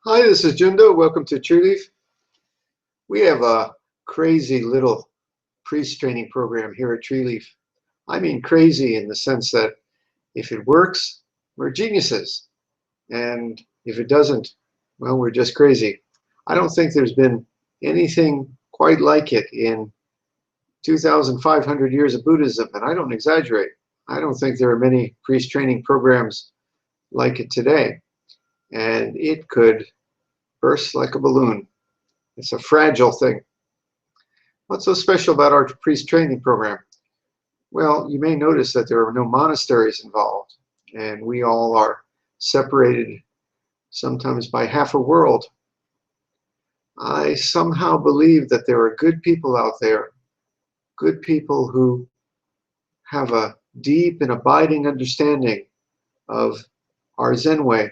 Hi, this is Jundo. Welcome to Treeleaf. We have a crazy little priest training program here at Treeleaf. I mean crazy in the sense that if it works, we're geniuses. And if it doesn't, well, we're just crazy. I don't think there's been anything quite like it in 2,500 years of Buddhism, and I don't exaggerate. I don't think there are many priest training programs like it today. And it could burst like a balloon. It's a fragile thing. What's so special about our priest training program? Well, you may notice that there are no monasteries involved, and we all are separated sometimes by half a world. I somehow believe that there are good people out there, good people who have a deep and abiding understanding of our Zen way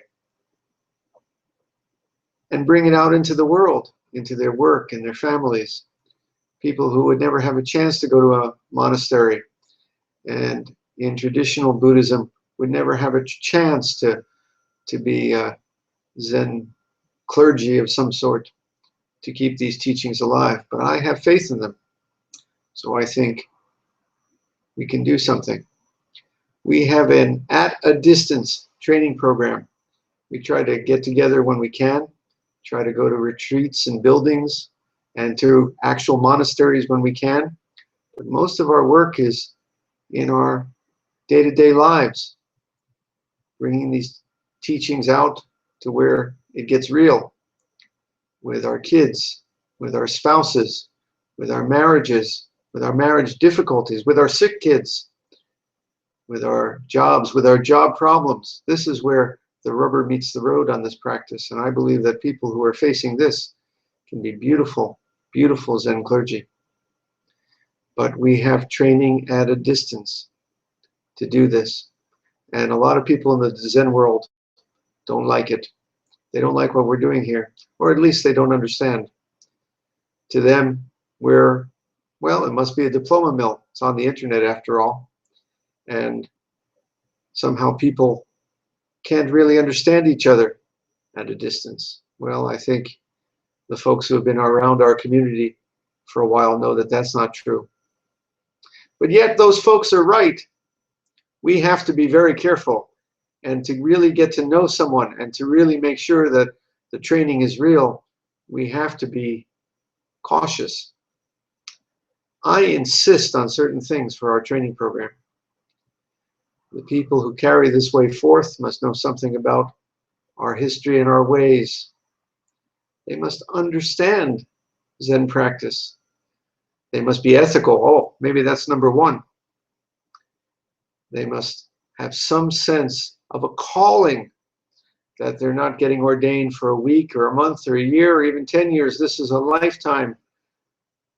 and bring it out into the world, into their work and their families. People who would never have a chance to go to a monastery and in traditional Buddhism would never have a chance to be a Zen clergy of some sort to keep these teachings alive. But I have faith in them. So I think we can do something. We have an at a distance training program. We try to get together when we can, try to go to retreats and buildings and to actual monasteries when we can. But most of our work is in our day-to-day lives, bringing these teachings out to where it gets real with our kids, with our spouses, with our marriages, with our marriage difficulties, with our sick kids, with our jobs, with our job problems. This is where the rubber meets the road on this practice. And I believe that people who are facing this can be beautiful, beautiful Zen clergy. But we have training at a distance to do this. And a lot of people in the Zen world don't like it. They don't like what we're doing here, or at least they don't understand. To them, well, it must be a diploma mill. It's on the internet after all. And somehow people can't really understand each other at a distance. Well, I think the folks who have been around our community for a while know that that's not true. But yet those folks are right. We have to be very careful, and to really get to know someone and to really make sure that the training is real, we have to be cautious. I insist on certain things for our training program. The people who carry this way forth must know something about our history and our ways. They must understand Zen practice. They must be ethical. Oh, maybe that's number one. They must have some sense of a calling, that they're not getting ordained for a week or a month or a year or even 10 years. This is a lifetime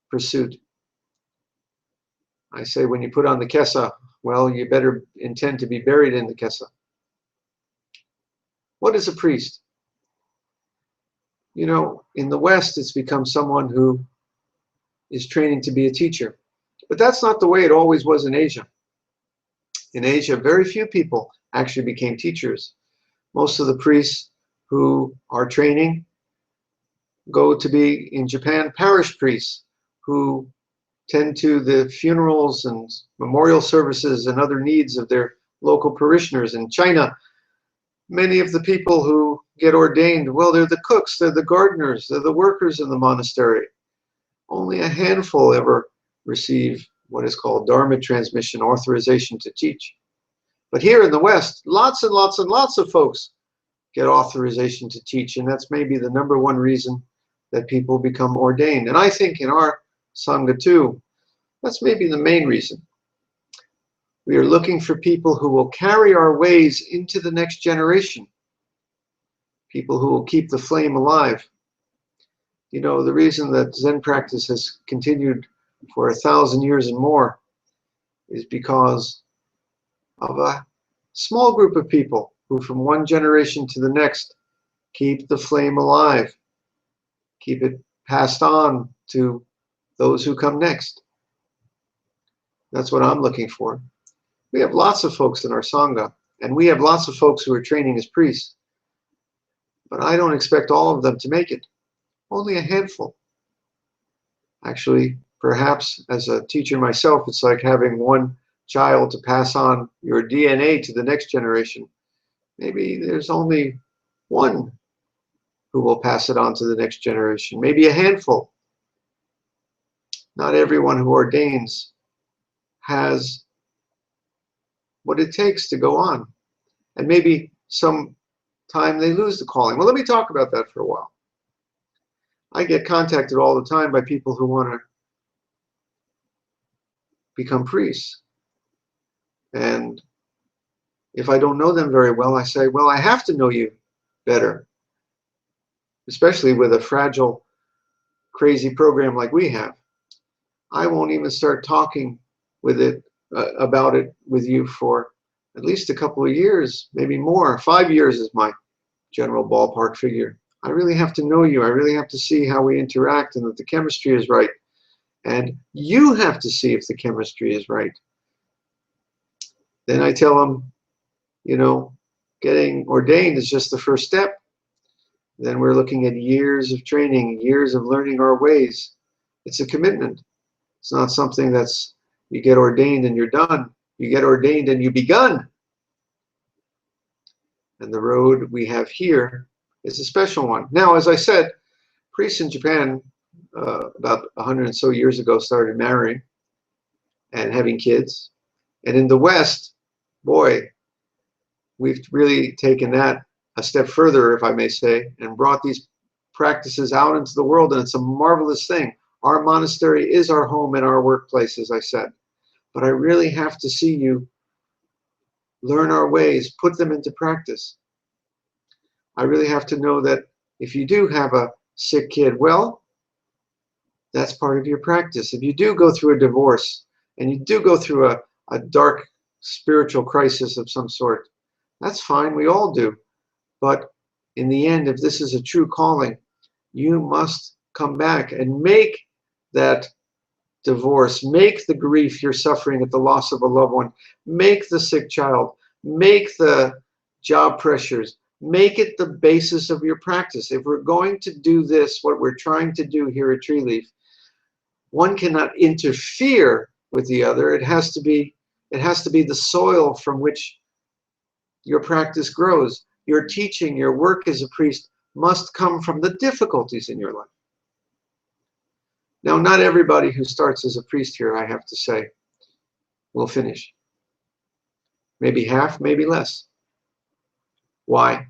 pursuit. I say when you put on the kesa, well, you better intend to be buried in the kesa. What is a priest? You know, in the West, it's become someone who is training to be a teacher. But that's not the way it always was in Asia. In Asia, very few people actually became teachers. Most of the priests who are training go to be, in Japan, parish priests who tend to the funerals and memorial services and other needs of their local parishioners. In China, many of the people who get ordained, well, they're the cooks, they're the gardeners, they're the workers in the monastery. Only a handful ever receive what is called Dharma transmission, authorization to teach. But here in the West, lots and lots and lots of folks get authorization to teach, and that's maybe the number one reason that people become ordained. And I think in our Sangha too, that's maybe the main reason. We are looking for people who will carry our ways into the next generation, people who will keep the flame alive. You know, the reason that Zen practice has continued for 1,000 years and more is because of a small group of people who from one generation to the next keep the flame alive, keep it passed on to those who come next. That's what I'm looking for. We have lots of folks in our Sangha, and we have lots of folks who are training as priests. But I don't expect all of them to make it. Only a handful. Actually, perhaps as a teacher myself, it's like having one child to pass on your DNA to the next generation. Maybe there's only one who will pass it on to the next generation. Maybe a handful. Not everyone who ordains has what it takes to go on. And maybe some time they lose the calling. Well, let me talk about that for a while. I get contacted all the time by people who want to become priests. And if I don't know them very well, I say, well, I have to know you better, especially with a fragile, crazy program like we have. I won't even start talking with it about it with you for at least a couple of years, maybe more. 5 years is my general ballpark figure. I really have to know you. I really have to see how we interact and that the chemistry is right. And you have to see if the chemistry is right. Then I tell them, you know, getting ordained is just the first step. Then we're looking at years of training, years of learning our ways. It's a commitment. It's not something that's you get ordained and you're done. You get ordained and you begun. And the road we have here is a special one. Now, as I said, priests in Japan about 100 and so years ago started marrying and having kids. And in the West, boy, we've really taken that a step further, if I may say, and brought these practices out into the world. And it's a marvelous thing. Our monastery is our home and our workplace, as I said. But I really have to see you learn our ways, put them into practice. I really have to know that if you do have a sick kid, well, that's part of your practice. If you do go through a divorce and you do go through a dark spiritual crisis of some sort, that's fine. We all do. But in the end, if this is a true calling, you must come back and make that divorce, make the grief you're suffering at the loss of a loved one, make the sick child, make the job pressures, make it the basis of your practice. If we're going to do this, what we're trying to do here at Tree Leaf, one cannot interfere with the other. It has to be the soil from which your practice grows. Your teaching, your work as a priest must come from the difficulties in your life. Now, not everybody who starts as a priest here, I have to say, will finish. Maybe half, maybe less. Why?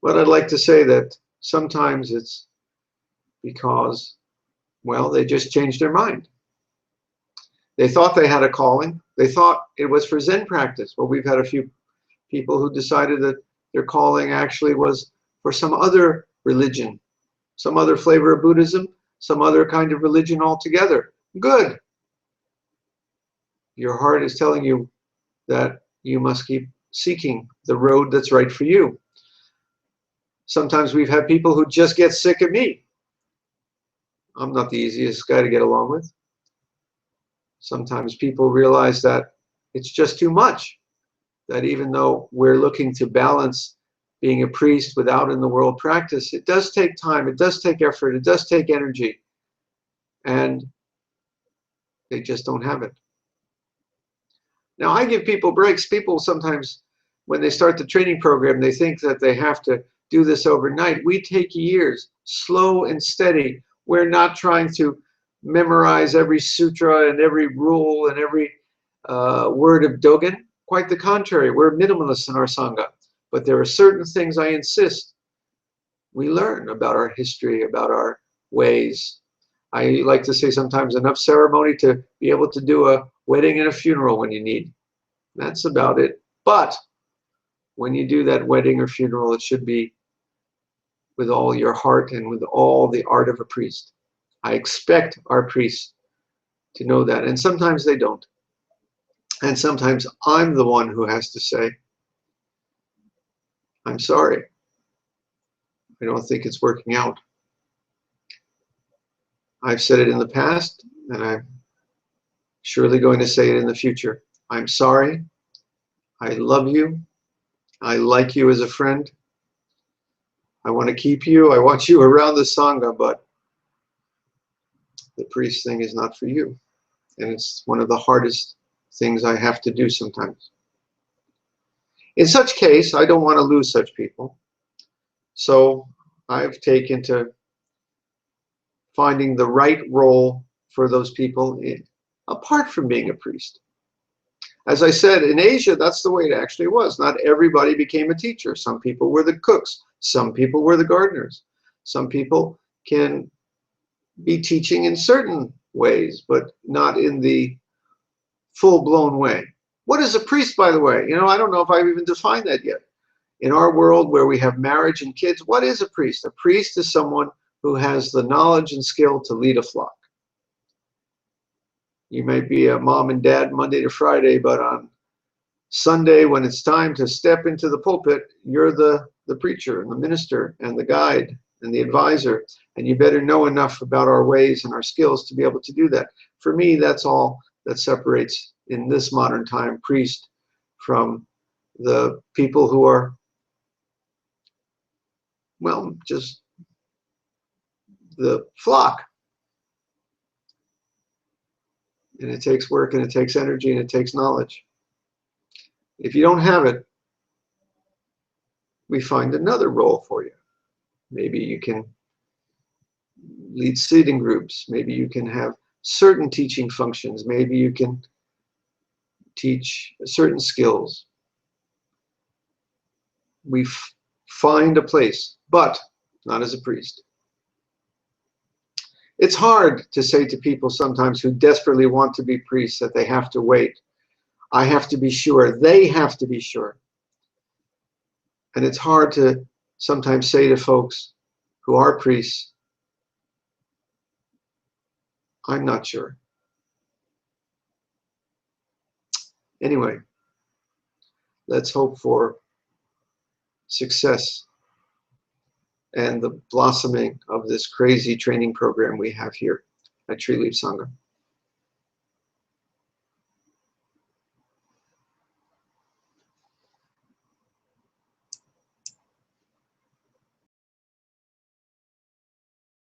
Well, I'd like to say that sometimes it's because, well, they just changed their mind. They thought they had a calling. They thought it was for Zen practice. Well, we've had a few people who decided that their calling actually was for some other religion, some other flavor of Buddhism, some other kind of religion altogether. Good. Your heart is telling you that you must keep seeking the road that's right for you. Sometimes we've had people who just get sick of me. I'm not the easiest guy to get along with. Sometimes people realize that it's just too much, that even though we're looking to balance being a priest with out in the world practice, it does take time, it does take effort, it does take energy, and they just don't have it. Now, I give people breaks. People sometimes, when they start the training program, they think that they have to do this overnight. We take years, slow and steady. We're not trying to memorize every sutra and every rule and every word of Dogen. Quite the contrary, we're minimalists in our Sangha. But there are certain things I insist we learn about our history, about our ways. I like to say sometimes enough ceremony to be able to do a wedding and a funeral when you need. That's about it. But when you do that wedding or funeral, it should be with all your heart and with all the art of a priest. I expect our priests to know that. And sometimes they don't. And sometimes I'm the one who has to say, I'm sorry. I don't think it's working out. I've said it in the past, and I'm surely going to say it in the future. I'm sorry. I love you. I like you as a friend. I want to keep you. I want you around the Sangha, but the priest thing is not for you. And it's one of the hardest things I have to do sometimes. In such case, I don't want to lose such people. So I've taken to finding the right role for those people apart from being a priest. As I said, in Asia, that's the way it actually was. Not everybody became a teacher. Some people were the cooks. Some people were the gardeners. Some people can be teaching in certain ways, but not in the full-blown way. What is a priest, by the way? You know, I don't know if I've even defined that yet. In our world where we have marriage and kids, what is a priest? A priest is someone who has the knowledge and skill to lead a flock. You might be a mom and dad Monday to Friday, but on Sunday, when it's time to step into the pulpit, you're the preacher and the minister and the guide and the advisor, and you better know enough about our ways and our skills to be able to do that. For me, that's all that separates, in this modern time, priest from the people who are, well, just the flock. And it takes work, and it takes energy, and it takes knowledge. If you don't have it, we find another role for you. Maybe you can lead sitting groups. Maybe you can have certain teaching functions. Maybe you can teach certain skills. We find a place, but not as a priest. It's hard to say to people sometimes who desperately want to be priests that they have to wait. I have to be sure. They have to be sure. And it's hard to sometimes say to folks who are priests, I'm not sure. Anyway, let's hope for success and the blossoming of this crazy training program we have here at Tree Leaf Sangha.